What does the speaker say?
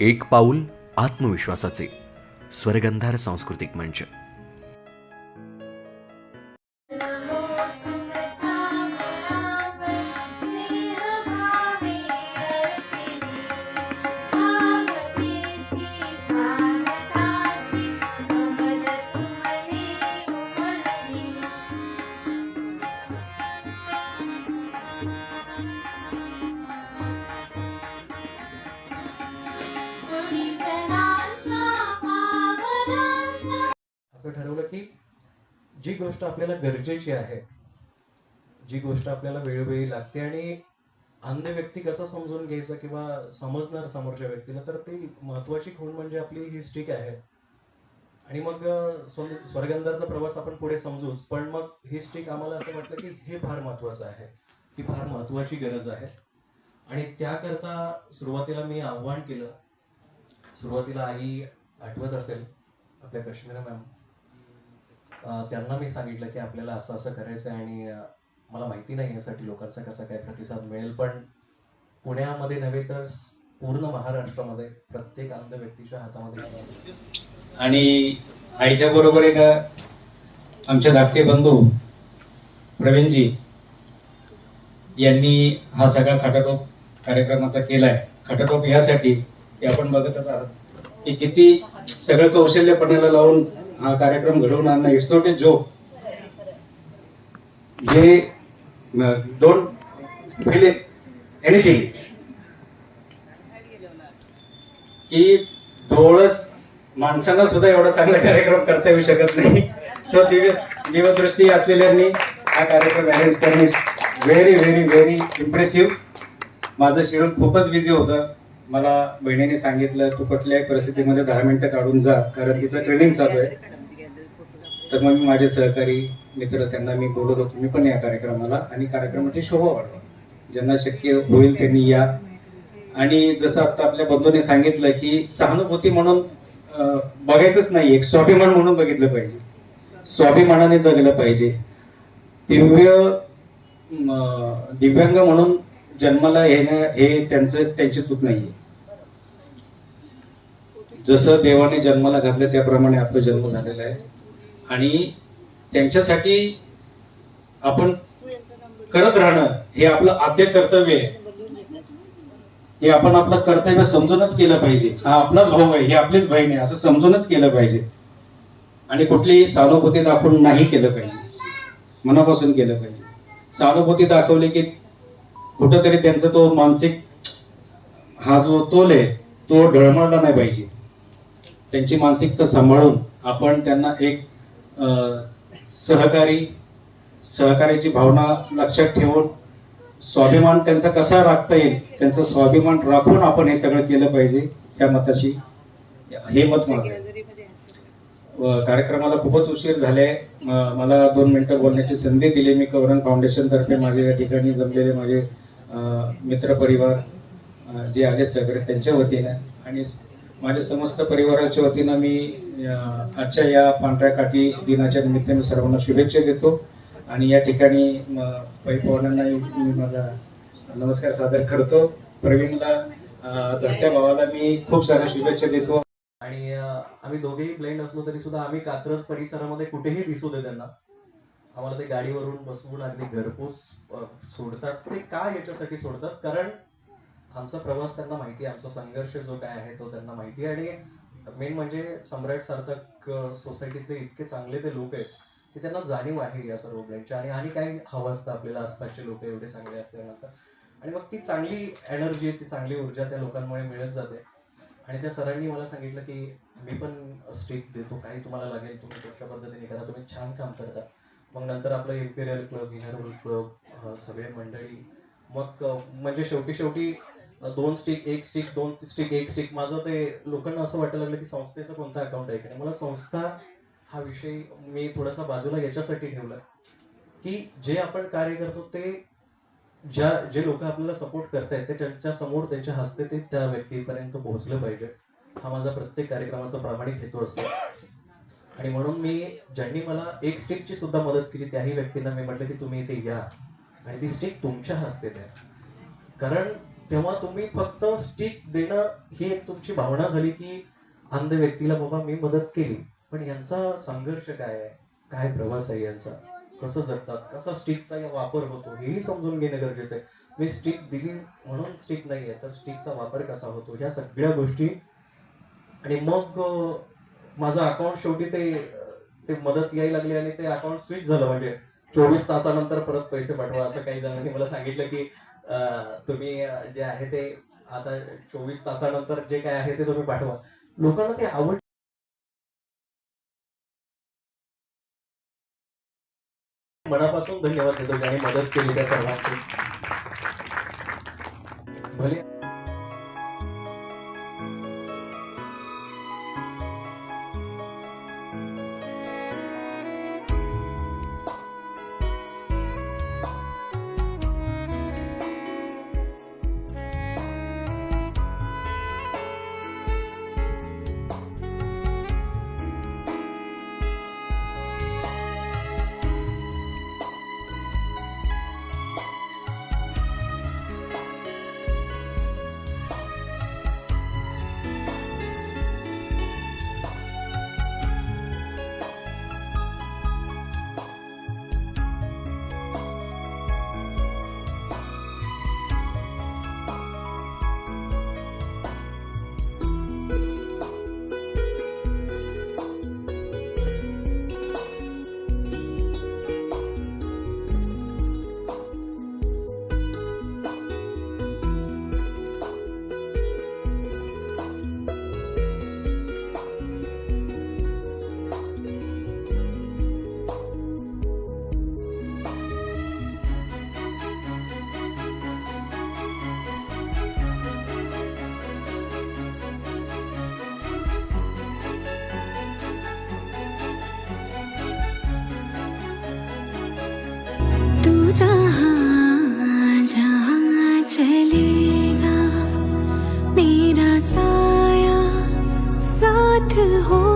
एक पाऊल आत्मविश्वासाचे स्वर्गंधार सांस्कृतिक मंच. असं ठरवलं की जी गोष्ट आपल्याला गरजेची आहे, जी गोष्ट आपल्याला वेळोवेळी लागते आणि अन्य व्यक्ती कसं समजून घ्यायचं किंवा समजणार समोरच्या व्यक्तीला, तर ती महत्वाची खूण म्हणजे आपली ही स्टिक आहे. आणि मग स्वर्गंधाचा प्रवास आपण पुढे समजूच, पण मग ही स्टिक आम्हाला असं वाटलं की हे फार महत्वाचं आहे, ही फार महत्वाची गरज आहे. आणि त्याकरता सुरुवातीला मी आव्हान केलं. सुरुवातीला आई आठवत असेल आपल्या काश्मीरा मॅम, त्यांना मी सांगितलं की आपल्याला असं असं करायचं आहे आणि मला माहिती नाही यासाठी लोकांचा कसा काय प्रतिसाद मिळेल, पण पुण्यामध्ये नव्हे तर पूर्ण महाराष्ट्रामध्ये प्रत्येक अंध व्यक्तीच्या हातामध्ये. आणि आईच्या बरोबर एक आमचे धाकटे बंधू प्रवीणजी यांनी हा सगळा खटाटोप कार्यक्रमाचा केलाय. खटाटोप यासाठी की आपण बघत आहात की किती सगळं कौशल्यपणाला लावून हा कार्यक्रम घडवून आणणं. It's not a joke. जे डोंट फील एनिथिंग की डोळस माणसांना सुद्धा एवढा चांगला कार्यक्रम करता येऊ शकत नाही. तो दिव्यदृष्टी असलेल्यांनी हा कार्यक्रम अरेंज करणे व्हेरी व्हेरी व्हेरी इम्प्रेसिव्ह. माझं शेड्यूल खूपच बिझी होतं. मला बहिणीने सांगितलं तू कुठल्याही परिस्थितीमध्ये 10 मिनिटं काढून जा, कारण तिचं ट्रेनिंग चालू आहे. तर मग मी माझे सहकारी मित्र त्यांना मी बोलवतो तुम्ही पण या कार्यक्रमाला आणि कार्यक्रमाची शोभा वाढवा. ज्यांना शक्य होईल त्यांनी या. आणि जसं आता आपल्या बंधूने सांगितलं की सहानुभूती म्हणून बघायचंच नाही, एक स्वाभिमान म्हणून बघितलं पाहिजे, स्वाभिमानाने जगलं पाहिजे. दिव्यांग म्हणून जन्माला येणं हे त्यांची चूक नाहीये. जसं देवाने जन्माला घातलं त्याप्रमाणे आपला जन्म झालेला आहे आणि त्यांच्यासाठी आपण करत राहणं हे आपलं आद्य कर्तव्य आहे. हे आपण आपलं कर्तव्य समजूनच केलं पाहिजे. हा आपलाच भाऊ आहे, ही आपलीच बहीण आहे असं समजूनच केलं पाहिजे. आणि कुठलीही सहानुभूती दाखवून नाही केलं पाहिजे, मनापासून केलं पाहिजे. सहानुभूती दाखवली की कुठंतरी त्यांचा तो मानसिक हा जो तोल आहे तो ढळमळला नाही पाहिजे. त्यांची मानसिकता सांभाळून आपण त्यांना एक सहकार्याची भावना लक्षात ठेवून स्वाभिमान त्यांचा कसा राखता येईल त्यांचा स्वाभिमान राखून आपण हे सगळं केलं पाहिजे. त्या मताशी हे मत माझं आहे. कार्यक्रमाला खूपच उशीर झाले. मला 2 मिनिटं बोलण्याची संधी दिली. मी कवरन फाउंडेशन तर्फे माझे या ठिकाणी जमलेले माझे मित्र परिवार जे आले सगळे त्यांच्या वतीने आणि माझ्या समस्त परिवाराच्या वतीनं मी आजच्या या पांढऱ्या काठी दिनाच्या निमित्ताने सर्वांना शुभेच्छा देतो. आणि या ठिकाणी पै पवारांना मी माझा नमस्कार सादर करतो. प्रवीणला धाकट्या भावाला मी खूप साऱ्या शुभेच्छा देतो. आणि आम्ही दोघेही ब्लाइंड असलो तरी सुद्धा आम्ही कात्रज परिसरामध्ये कुठेही दिसू दे त्यांना, आम्हाला ते गाडीवरून बसवून अगदी घरपोच सोडतात. ते का याच्यासाठी सोडतात, कारण आमचा प्रवास त्यांना माहिती आहे, आमचा संघर्ष जो काय आहे तो त्यांना माहिती आहे. आणि मेन म्हणजे सम्राट सार्थक सोसायटीतले इतके चांगले ते लोक आहेत की त्यांना जाणीव आहे या सर्व गोष्टींची. आणि काय हवं असतं आपल्याला, आसपासचे लोक एवढे चांगले असते आणि मग ती चांगली एनर्जी, ती चांगली ऊर्जा त्या लोकांमुळे मिळत जाते. आणि त्या सरांनी मला सांगितलं की मी पण स्टिक देतो, काही तुम्हाला लागेल तुम्ही तुमच्या पद्धतीने करा, तुम्ही छान काम करता. मग नंतर आपलं इम्पेरियल क्लब, इनरवल क्लब, सगळे मंडळी, मग म्हणजे शेवटी 2 स्टिक 1 स्टिक 2 स्टिक 1 स्टिक. माझं ते लोकांना असं वाटायला लागलं की संस्थेचं कोणतं अकाउंट आहे का. मला संस्था हा विषय मी थोडासा बाजूला याच्यासाठी ठेवला की जे आपण कार्य करतो ते जे लोक आपल्याला सपोर्ट करतायत ते त्यांच्या समोर त्यांच्या हस्ते ते त्या व्यक्तीपर्यंत पोहोचलं पाहिजे. हा माझा प्रत्येक कार्यक्रमाचा प्रामाणिक हेतू असतो. आणि म्हणून मी ज्यांनी मला 1 स्टिकची सुद्धा मदत केली त्याही व्यक्तींना मी म्हटलं की तुम्ही इथे या आणि ती स्टिक तुमच्या हस्ते द्या. कारण तेव्हा तुम्ही फक्त स्टिक देणं ही एक तुमची भावना झाली की अंध व्यक्तीला बाबा मी मदत केली, पण यांचा संघर्ष काय आहे, काय प्रवास आहे यांचा, कसं जगतात, कसा स्टिकचा वापर होतो हेही समजून घेणं गरजेचं आहे. मी स्टिक दिली म्हणून स्टिक नाहीये, तर स्टिकचा वापर कसा होतो, ह्या सगळ्या गोष्टी. आणि मग माझं अकाउंट शेवटी ते मदत यायला लागली आणि ते अकाउंट स्विच झालं. म्हणजे 24 तासानंतर परत पैसे पाठवा असं काही जणांनी मला सांगितलं की तुम्ही जे आहे ते आता 24 तासानंतर जे काय आहे ते तुम्ही पाठवा. लोकांना ते आवड. मनापासून धन्यवाद देतो ज्यांनी मदत केली त्या सर्वांची. भले तू जहाँ जहाँ चलेगा मेरा साया साथ हो